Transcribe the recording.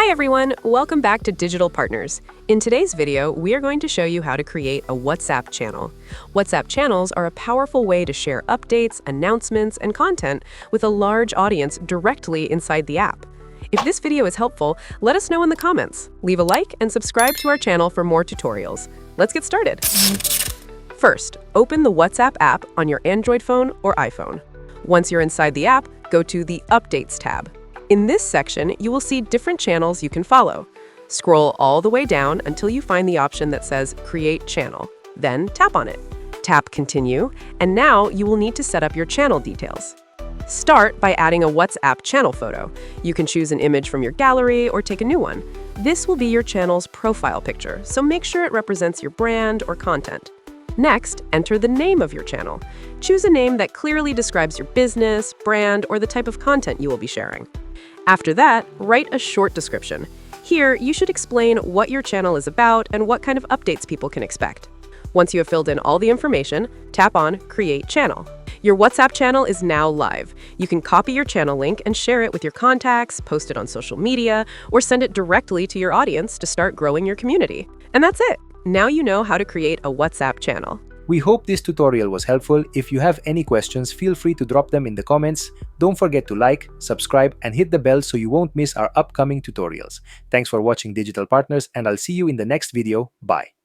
Hi everyone, welcome back to Digital Partners. In today's video, we are going to show you how to create a WhatsApp channel. WhatsApp channels are a powerful way to share updates, announcements, and content with a large audience directly inside the app. If this video is helpful, let us know in the comments. Leave a like and subscribe to our channel for more tutorials. Let's get started. First, open the WhatsApp app on your Android phone or iPhone. Once you're inside the app, go to the Updates tab. In this section, you will see different channels you can follow. Scroll all the way down until you find the option that says Create Channel. Then tap on it. Tap Continue, and now you will need to set up your channel details. Start by adding a WhatsApp channel photo. You can choose an image from your gallery or take a new one. This will be your channel's profile picture, so make sure it represents your brand or content. Next, enter the name of your channel. Choose a name that clearly describes your business, brand, or the type of content you will be sharing. After that, write a short description. Here, you should explain what your channel is about and what kind of updates people can expect. Once you have filled in all the information, tap on Create Channel. Your WhatsApp channel is now live. You can copy your channel link and share it with your contacts, post it on social media, or send it directly to your audience to start growing your community. And that's it. Now you know how to create a WhatsApp channel. We hope this tutorial was helpful. If you have any questions, feel free to drop them in the comments. Don't forget to like, subscribe, and hit the bell so you won't miss our upcoming tutorials. Thanks for watching Digital Partners, and I'll see you in the next video. Bye.